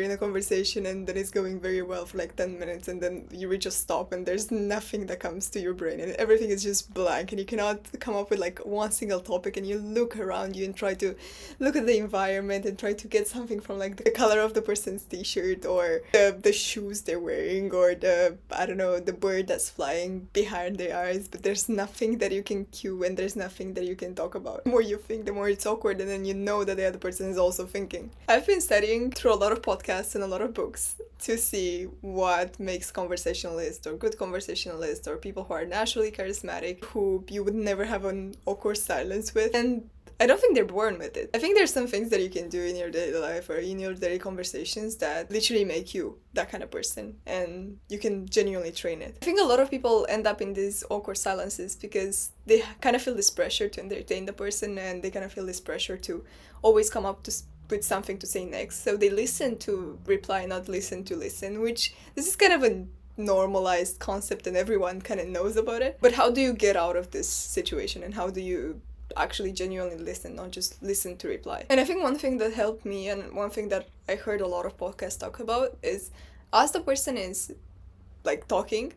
in a conversation and then it's going very well for like 10 minutes and then you reach a stop and there's nothing that comes to your brain and everything is just blank and you cannot come up with like one single topic, and you look around you and try to look at the environment and try to get something from like the color of the person's t-shirt or the shoes they're wearing or the, I don't know, the bird that's flying behind their eyes, but there's nothing that you can cue and there's nothing that you can talk about. The more you think, the more it's awkward, and then you know that the other person is also thinking. I've been studying through a lot of podcasts and a lot of books to see what makes conversationalists or good conversationalists or people who are naturally charismatic, who you would never have an awkward silence with. And I don't think they're born with it. I think there's some things that you can do in your daily life or in your daily conversations that literally make you that kind of person, and you can genuinely train it. I think a lot of people end up in these awkward silences because they kind of feel this pressure to entertain the person, and they kind of feel this pressure to always come up with something to say next. So they listen to reply, not listen to listen, which this is kind of a normalized concept and everyone kind of knows about it. But how do you get out of this situation, and how do you actually genuinely listen, not just listen to reply? And I think one thing that helped me, and one thing that I heard a lot of podcasts talk about, is as the person is like talking,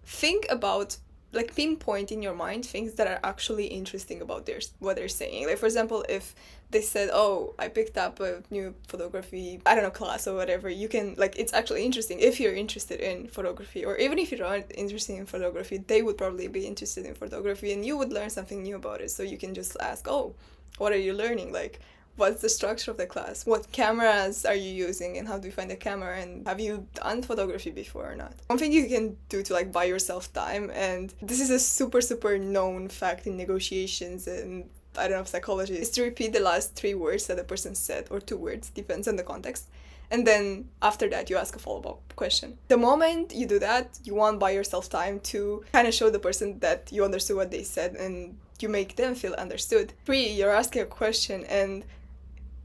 think about, like, pinpoint in your mind things that are actually interesting about what they're saying. Like, for example, if they said, oh, I picked up a new photography, I don't know, class or whatever, you can, like, it's actually interesting if you're interested in photography. Or even if you aren't interested in photography, they would probably be interested in photography and you would learn something new about it. So you can just ask, oh, what are you learning? Like, what's the structure of the class? What cameras are you using and how do you find a camera? And have you done photography before or not? One thing you can do to like buy yourself time, and this is a super known fact in negotiations and I don't know, psychology, is to repeat the last 3 words that the person said, or 2 words, depends on the context. And then after that, you ask a follow-up question. The moment you do that, you want to buy yourself time to kind of show the person that you understood what they said and you make them feel understood. 3, you're asking a question, and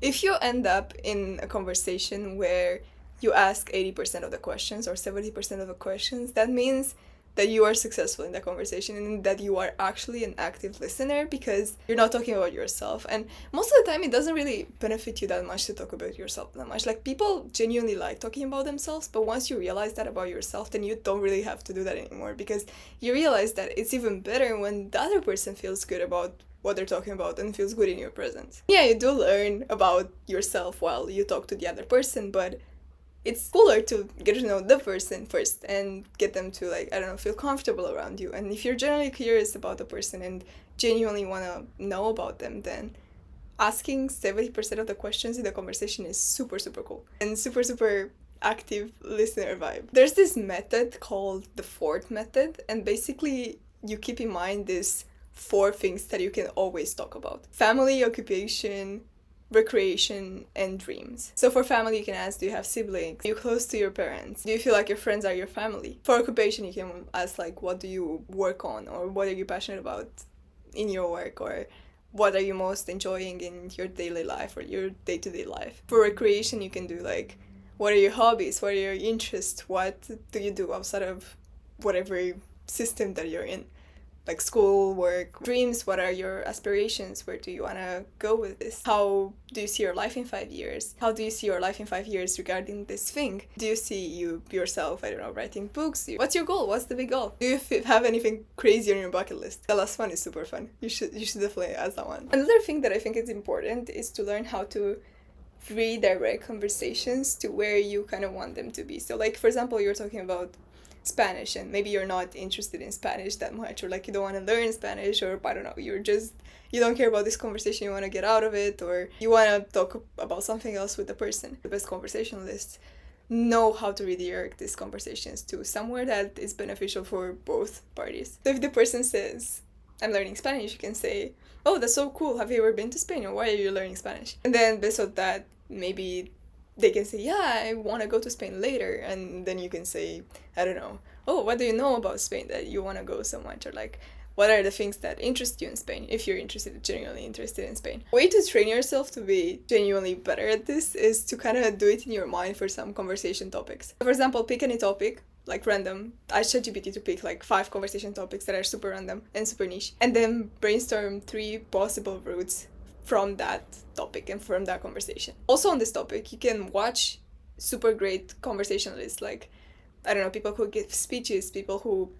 if you end up in a conversation where you ask 80% of the questions or 70% of the questions, that means that you are successful in the conversation and that you are actually an active listener, because you're not talking about yourself. And most of the time, it doesn't really benefit you that much to talk about yourself that much. Like, people genuinely like talking about themselves, but once you realize that about yourself, then you don't really have to do that anymore, because you realize that it's even better when the other person feels good about what they're talking about and feels good in your presence. Yeah, you do learn about yourself while you talk to the other person, but it's cooler to get to know the person first and get them to, like, I don't know, feel comfortable around you. And if you're generally curious about the person and genuinely want to know about them, then asking 70% of the questions in the conversation is super cool and super active listener vibe. There's this method called the FORT method, and basically you keep in mind these 4 things that you can always talk about: family, occupation, recreation, and dreams. So for family, you can ask, do you have siblings? Are you close to your parents? Do you feel like your friends are your family? For occupation, you can ask, like, what do you work on, or what are you passionate about in your work, or what are you most enjoying in your daily life or your day-to-day life? For recreation, you can do, like, what are your hobbies? What are your interests? What do you do outside of whatever system that you're in? Like school, work. Dreams, what are your aspirations? Where do you want to go with this? How do you see your life in 5 years? How do you see your life in 5 years regarding this thing? Do you see yourself, I don't know, writing books? What's your goal? What's the big goal? Do you have anything crazy on your bucket list? The last one is super fun. You should definitely ask that one. Another thing that I think is important is to learn how to redirect conversations to where you kind of want them to be. So, like, for example, you're talking about Spanish and maybe you're not interested in Spanish that much, or like you don't want to learn Spanish, or I don't know, you don't care about this conversation, you want to get out of it, or you want to talk about something else with the person. The best conversationalists know how to redirect these conversations to somewhere that is beneficial for both parties. So if the person says, I'm learning Spanish, you can say, oh, that's so cool, have you ever been to Spain, or why are you learning Spanish? And then based on that, maybe they can say, yeah, I want to go to Spain later. And then you can say, I don't know, oh, what do you know about Spain that you want to go so much? Or like, what are the things that interest you in Spain, if you're genuinely interested in Spain? A way to train yourself to be genuinely better at this is to kind of do it in your mind for some conversation topics. For example, pick any topic, like random. I asked ChatGPT to pick like 5 conversation topics that are super random and super niche, and then brainstorm 3 possible routes from that topic and from that conversation. Also on this topic, you can watch super great conversationalists, like, I don't know, people who give speeches, people who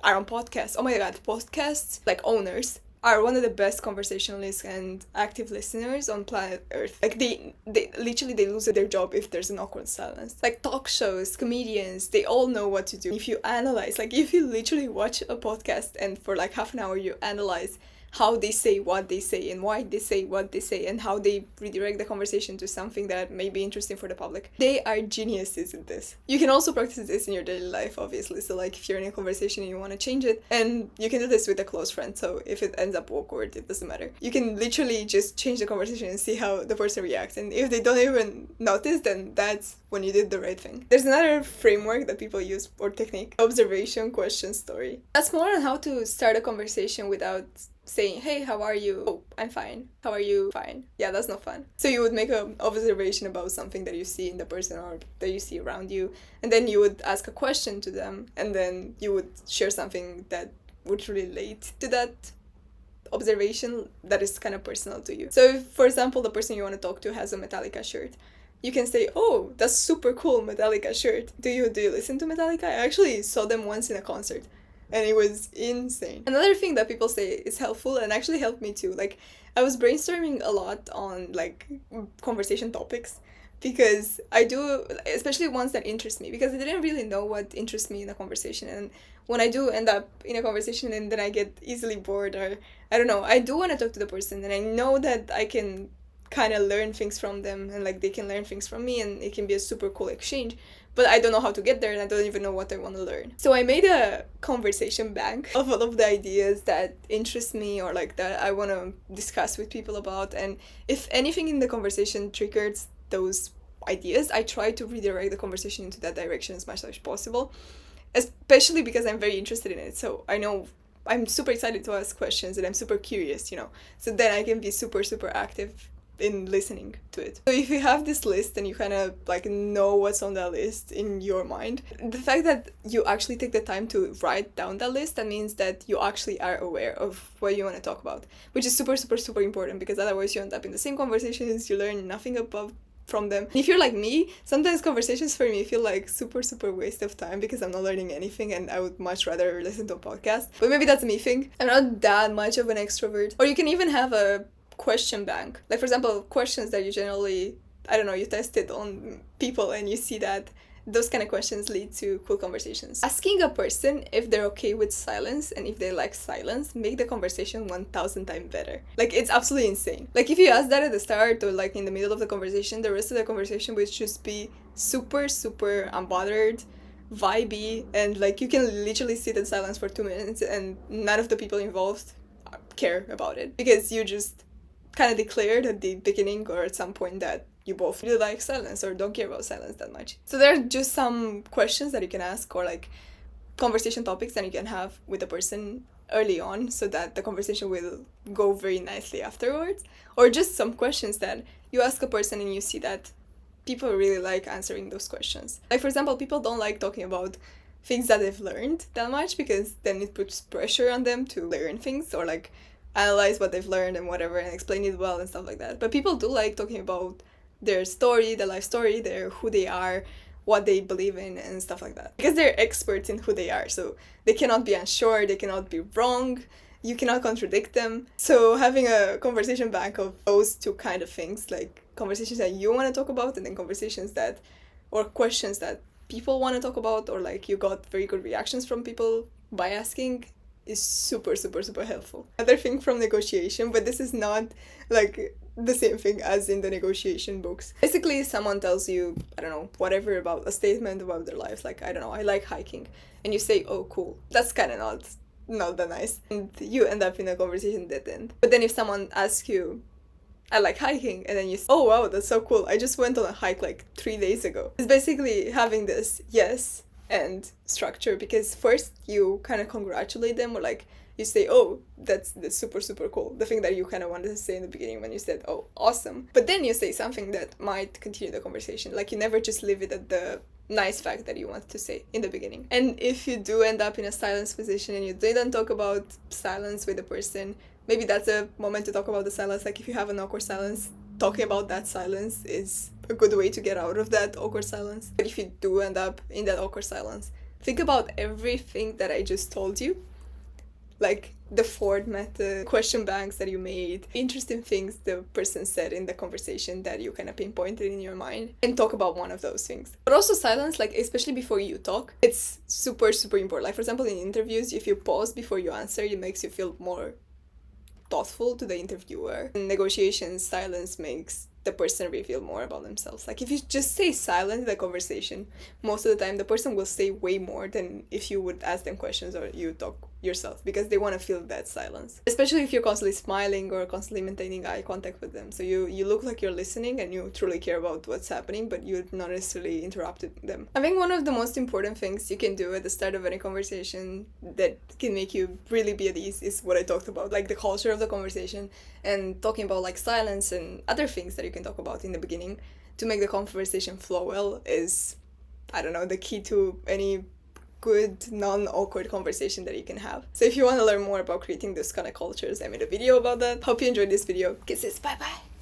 are on podcasts. Oh my god, podcasts, like owners, are one of the best conversationalists and active listeners on planet Earth. Like they literally they lose their job if there's an awkward silence. Like talk shows, comedians, they all know what to do. If you analyze, like if you literally watch a podcast and for like half an hour you analyze how they say what they say and why they say what they say and how they redirect the conversation to something that may be interesting for the public. They are geniuses at this. You can also practice this in your daily life, obviously. So like if you're in a conversation and you want to change it, and you can do this with a close friend, so if it ends up awkward, it doesn't matter. You can literally just change the conversation and see how the person reacts. And if they don't even notice, then that's when you did the right thing. There's another framework that people use, or technique: observation, question, story. That's more on how to start a conversation without saying, hey, how are you? Oh, I'm fine. How are you? Fine. Yeah, that's not fun. So you would make an observation about something that you see in the person or that you see around you, and then you would ask a question to them, and then you would share something that would relate to that observation that is kind of personal to you. So if, for example, the person you want to talk to has a Metallica shirt, you can say, oh, that's super cool, Metallica shirt. Do you listen to Metallica? I actually saw them once in a concert, and it was insane. Another thing that people say is helpful, and actually helped me too, like, I was brainstorming a lot on, like, conversation topics, because I do, especially ones that interest me, because I didn't really know what interests me in a conversation, and when I do end up in a conversation and then I get easily bored, or, I don't know, I do want to talk to the person, and I know that I can kind of learn things from them, and, like, they can learn things from me, and it can be a super cool exchange. But I don't know how to get there, and I don't even know what I want to learn. So I made a conversation bank of all of the ideas that interest me, or like that I want to discuss with people about. And if anything in the conversation triggers those ideas, I try to redirect the conversation into that direction as much as possible, especially because I'm very interested in it. So I know I'm super excited to ask questions, and I'm super curious, you know. So then I can be super, super active in listening to it. So if you have this list and you kind of like know what's on that list in your mind, the fact that you actually take the time to write down that list, that means that you actually are aware of what you want to talk about, which is super, super, super important, because otherwise you end up in the same conversations, you learn nothing about from them. If you're like me, sometimes conversations for me feel like super, super waste of time because I'm not learning anything, and I would much rather listen to a podcast. But maybe that's a me thing. I'm not that much of an extrovert. Or you can even have a question bank, like, for example, questions that you generally, I don't know, you test it on people and you see that those kind of questions lead to cool conversations. Asking a person if they're okay with silence and if they like silence make the conversation 1000 times better. Like, it's absolutely insane. Like, if you ask that at the start or like in the middle of the conversation, the rest of the conversation would just be super, super unbothered, vibey, and like you can literally sit in silence for 2 minutes and none of the people involved care about it, because you just kind of declared at the beginning or at some point that you both really like silence or don't care about silence that much. So there are just some questions that you can ask, or like conversation topics that you can have with the person early on, so that the conversation will go very nicely afterwards. Or just some questions that you ask a person and you see that people really like answering those questions. Like, for example, people don't like talking about things that they've learned that much, because then it puts pressure on them to learn things or like analyze what they've learned and whatever and explain it well and stuff like that. But people do like talking about their story, their life story, their who they are, what they believe in and stuff like that, because they're experts in who they are, so they cannot be unsure, they cannot be wrong, you cannot contradict them. So having a conversation bank of those two kind of things, like conversations that you want to talk about and then conversations that, or questions that people want to talk about, or like you got very good reactions from people by asking, is super, super, super helpful. Another thing from negotiation, but this is not like the same thing as in the negotiation books. Basically, someone tells you, I don't know, whatever about a statement about their lives, like, I don't know, I like hiking, and you say, oh, cool. That's kind of not that nice, and you end up in a conversation dead end. But then if someone asks you, I like hiking, and then you say, oh wow, that's so cool, I just went on a hike like 3 days ago. It's basically having this yes and structure, because first you kind of congratulate them, or like you say, oh, that's super, super cool, the thing that you kind of wanted to say in the beginning when you said, oh, awesome. But then you say something that might continue the conversation, like you never just leave it at the nice fact that you wanted to say in the beginning. And if you do end up in a silence position and you didn't talk about silence with the person, maybe that's a moment to talk about the silence. Like, if you have an awkward silence, talking about that silence is a good way to get out of that awkward silence. But if you do end up in that awkward silence, think about everything that I just told you. Like the Ford method, question banks that you made, interesting things the person said in the conversation that you kind of pinpointed in your mind, and talk about one of those things. But also silence, like especially before you talk, it's super, super important. Like for example, in interviews, if you pause before you answer, it makes you feel more thoughtful to the interviewer. In negotiations, silence makes the person reveal more about themselves. Like if you just stay silent in the conversation, most of the time the person will say way more than if you would ask them questions or you talk yourself, because they want to feel that silence. Especially if you're constantly smiling or constantly maintaining eye contact with them. So you look like you're listening and you truly care about what's happening, but you're not necessarily interrupting them. I think one of the most important things you can do at the start of any conversation that can make you really be at ease is what I talked about, like the culture of the conversation, and talking about like silence and other things that you can talk about in the beginning to make the conversation flow well is, I don't know, the key to any good non-awkward conversation that you can have. So if you want to learn more about creating this kind of cultures, I made a video about that. Hope you enjoyed this video. Kisses, bye bye.